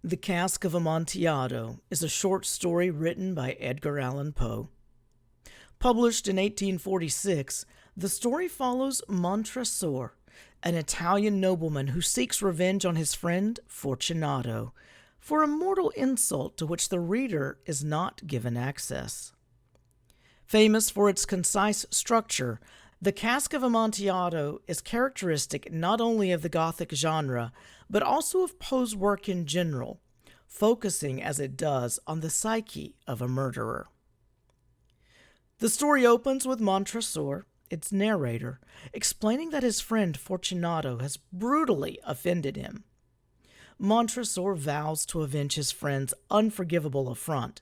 The Cask of Amontillado is a short story written by Edgar Allan Poe. Published in 1846, the story follows Montresor, an Italian nobleman who seeks revenge on his friend Fortunato for a mortal insult to which the reader is not given access. Famous for its concise structure, the Cask of Amontillado is characteristic not only of the Gothic genre, but also of Poe's work in general, focusing as it does on the psyche of a murderer. The story opens with Montresor, its narrator, explaining that his friend Fortunato has brutally offended him. Montresor vows to avenge his friend's unforgivable affront,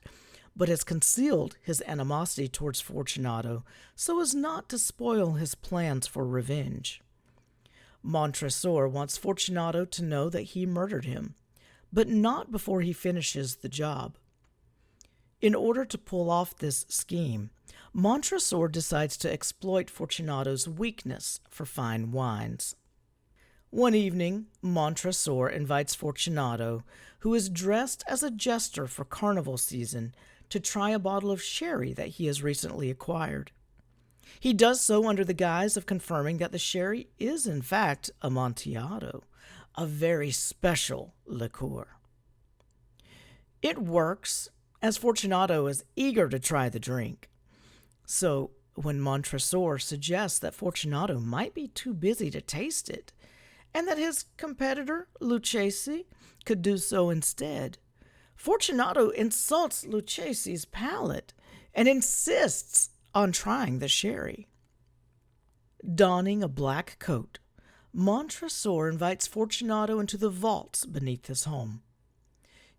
but has concealed his animosity towards Fortunato so as not to spoil his plans for revenge. Montresor wants Fortunato to know that he murdered him, but not before he finishes the job. In order to pull off this scheme, Montresor decides to exploit Fortunato's weakness for fine wines. One evening, Montresor invites Fortunato, who is dressed as a jester for carnival season, to try a bottle of sherry that he has recently acquired. He does so under the guise of confirming that the sherry is in fact Amontillado, a very special liqueur. It works, as Fortunato is eager to try the drink. So, when Montresor suggests that Fortunato might be too busy to taste it, and that his competitor, Lucchesi, could do so instead, Fortunato insults Lucchesi's palate and insists on trying the sherry. Donning a black coat, Montresor invites Fortunato into the vaults beneath his home.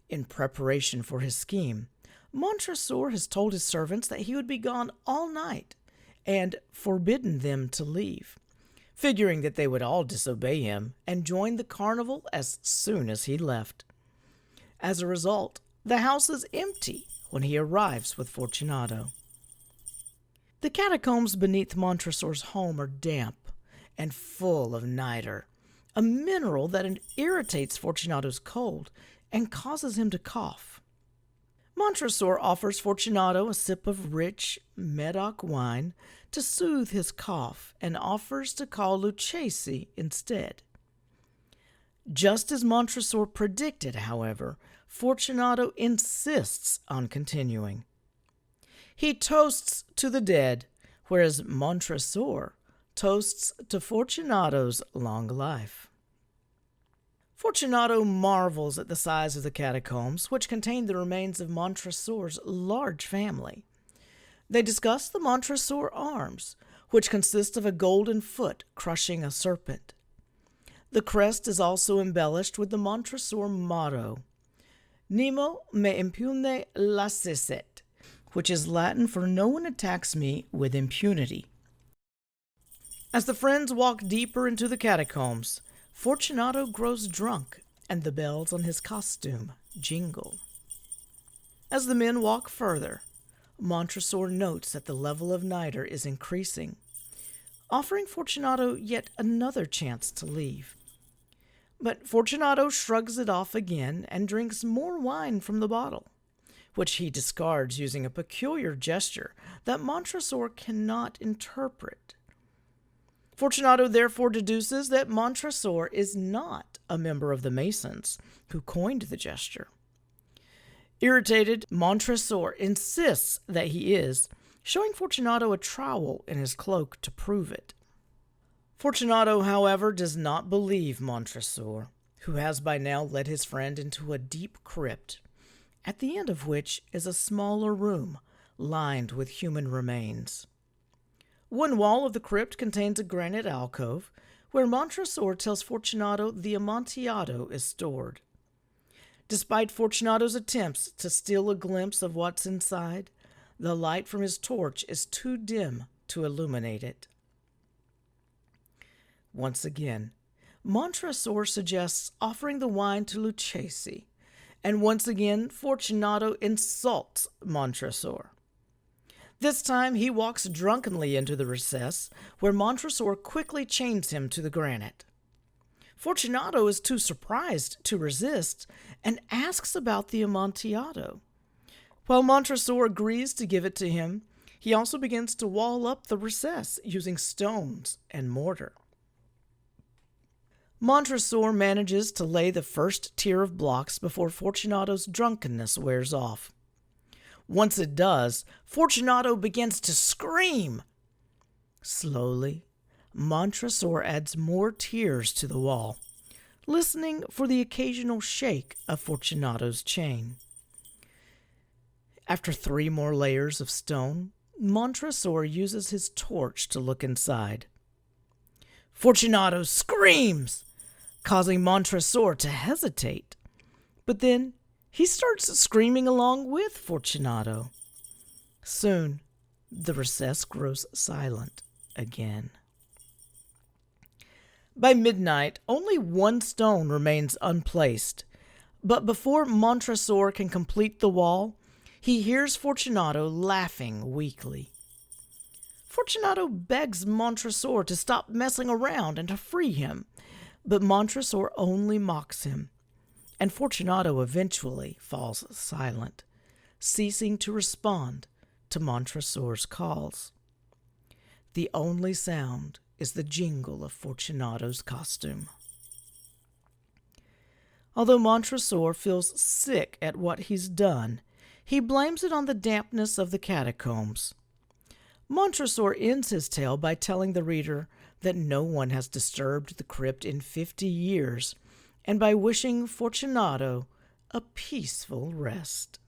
In preparation for his scheme, Montresor has told his servants that he would be gone all night and forbidden them to leave, figuring that they would all disobey him and join the carnival as soon as he left. As a result, the house is empty when he arrives with Fortunato. The catacombs beneath Montresor's home are damp and full of niter, a mineral that irritates Fortunato's cold and causes him to cough. Montresor offers Fortunato a sip of rich Medoc wine to soothe his cough and offers to call Lucchesi instead. Just as Montresor predicted, however, Fortunato insists on continuing. He toasts to the dead, whereas Montresor toasts to Fortunato's long life. Fortunato marvels at the size of the catacombs, which contain the remains of Montresor's large family. They discuss the Montresor arms, which consist of a golden foot crushing a serpent. The crest is also embellished with the Montresor motto, Nemo me impune lacesset, which is Latin for no one attacks me with impunity. As the friends walk deeper into the catacombs, Fortunato grows drunk and the bells on his costume jingle. As the men walk further, Montresor notes that the level of niter is increasing, offering Fortunato yet another chance to leave. But Fortunato shrugs it off again and drinks more wine from the bottle, which he discards using a peculiar gesture that Montresor cannot interpret. Fortunato therefore deduces that Montresor is not a member of the Masons who coined the gesture. Irritated, Montresor insists that he is, showing Fortunato a trowel in his cloak to prove it. Fortunato, however, does not believe Montresor, who has by now led his friend into a deep crypt, at the end of which is a smaller room lined with human remains. One wall of the crypt contains a granite alcove, where Montresor tells Fortunato the Amontillado is stored. Despite Fortunato's attempts to steal a glimpse of what's inside, the light from his torch is too dim to illuminate it. Once again, Montresor suggests offering the wine to Lucchesi, and once again Fortunato insults Montresor. This time he walks drunkenly into the recess, where Montresor quickly chains him to the granite. Fortunato is too surprised to resist and asks about the Amontillado. While Montresor agrees to give it to him, he also begins to wall up the recess using stones and mortar. Montresor manages to lay the first tier of blocks before Fortunato's drunkenness wears off. Once it does, Fortunato begins to scream. Slowly, Montresor adds more tiers to the wall, listening for the occasional shake of Fortunato's chain. After 3 more layers of stone, Montresor uses his torch to look inside. Fortunato screams, causing Montresor to hesitate. But then he starts screaming along with Fortunato. Soon, the recess grows silent again. By midnight, only 1 stone remains unplaced, but before Montresor can complete the wall, he hears Fortunato laughing weakly. Fortunato begs Montresor to stop messing around and to free him, but Montresor only mocks him, and Fortunato eventually falls silent, ceasing to respond to Montresor's calls. The only sound is the jingle of Fortunato's costume. Although Montresor feels sick at what he's done, he blames it on the dampness of the catacombs. Montresor ends his tale by telling the reader that no one has disturbed the crypt in 50 years, and by wishing Fortunato a peaceful rest.